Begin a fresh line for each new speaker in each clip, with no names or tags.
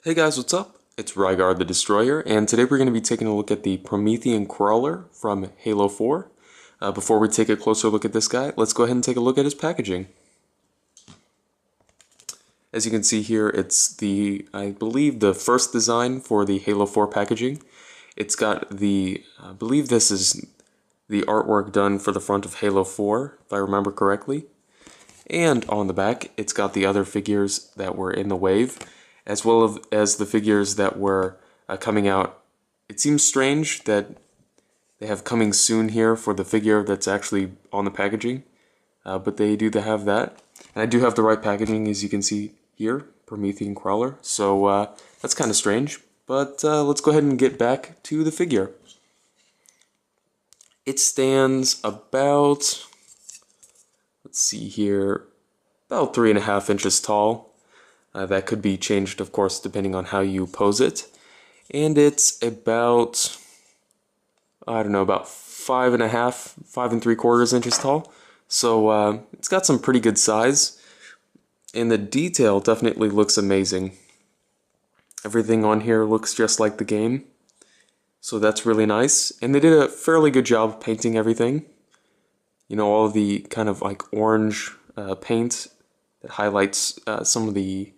Hey guys, what's up? It's Rygar the Destroyer, and today we're going to be taking a look at the Promethean Crawler from Halo 4. Before we take a closer look at this guy, let's go ahead and take a look at his packaging. As you can see here, it's I believe, the first design for the Halo 4 packaging. It's got I believe this is the artwork done for the front of Halo 4, if I remember correctly. And on the back, it's got the other figures that were in the wave, as well as the figures that were coming out. It seems strange that they have coming soon here for the figure that's actually on the packaging, but they do have that. And I do have the right packaging, as you can see here, Promethean Crawler, so that's kind of strange. But let's go ahead and get back to the figure. It stands about, let's see here, about 3.5 inches tall. That could be changed, of course, depending on how you pose it. And it's about, I don't know, about 5.75 inches tall. So it's got some pretty good size. And the detail definitely looks amazing. Everything on here looks just like the game. So that's really nice. And they did a fairly good job painting everything. You know, all of the kind of like orange paint that highlights some of the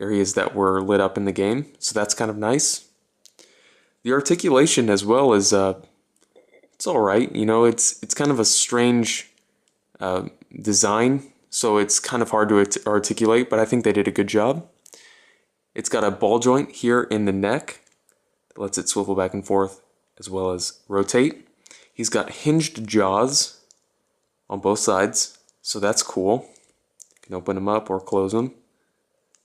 areas that were lit up in the game, so that's kind of nice. The articulation as well is it's all right. You know, it's kind of a strange design, so it's kind of hard to articulate, but I think they did a good job. It's got a ball joint here in the neck that lets it swivel back and forth as well as rotate. He's got hinged jaws on both sides, so that's cool. You can open them up or close them.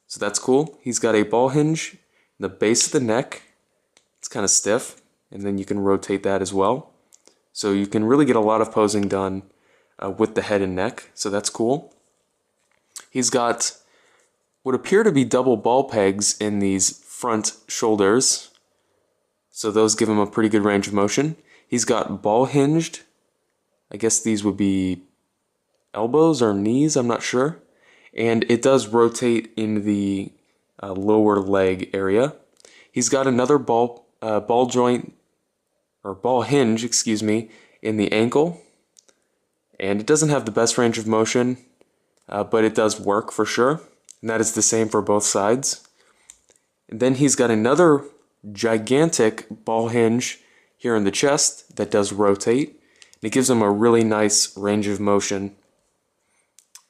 So that's cool. He's got a ball hinge in the base of the neck. It's kind of stiff, and then you can rotate that as well. So you can really get a lot of posing done with the head and neck, so that's cool. He's got what appear to be double ball pegs in these front shoulders, so those give him a pretty good range of motion. He's got ball hinged, I guess these would be elbows or knees, I'm not sure. And it does rotate in the lower leg area. He's got another ball joint, or ball hinge, excuse me, in the ankle. And it doesn't have the best range of motion, but it does work for sure. And that is the same for both sides. And then he's got another gigantic ball hinge here in the chest that does rotate. And it gives him a really nice range of motion.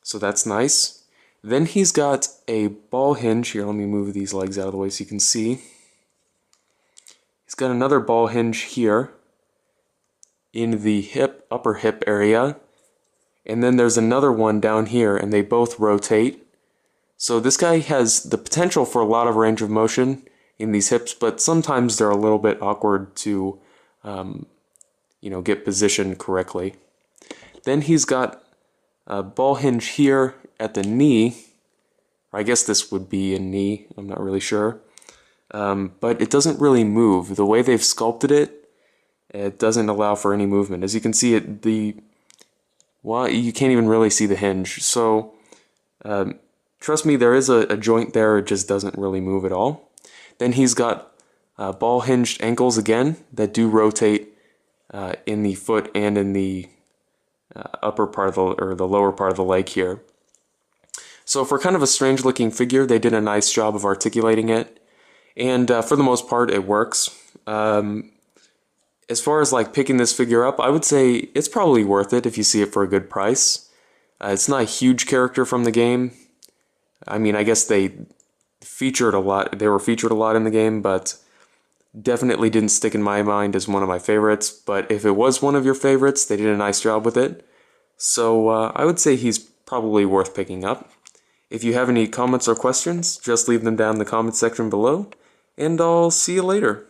So that's nice. Then he's got a ball hinge here. Let me move these legs out of the way so you can see. He's got another ball hinge here in the upper hip area. And then there's another one down here, and they both rotate. So this guy has the potential for a lot of range of motion in these hips, but sometimes they're a little bit awkward to, get positioned correctly. Then he's got a ball hinge here at the knee. I guess this would be a knee, I'm not really sure. But it doesn't really move. The way they've sculpted it, it doesn't allow for any movement. As you can see, you can't even really see the hinge. So trust me, there is a joint there, it just doesn't really move at all. Then he's got ball hinged ankles again that do rotate in the foot and in the upper part of the lower part of the leg here. So for kind of a strange looking figure, they did a nice job of articulating it, and for the most part it works. As far as like picking this figure up, I would say it's probably worth it if you see it for a good price. It's not a huge character from the game. I mean, I guess they were featured a lot in the game, but definitely didn't stick in my mind as one of my favorites. But if it was one of your favorites, they did a nice job with it. So I would say he's probably worth picking up. If you have any comments or questions, just leave them down in the comment section below, and I'll see you later.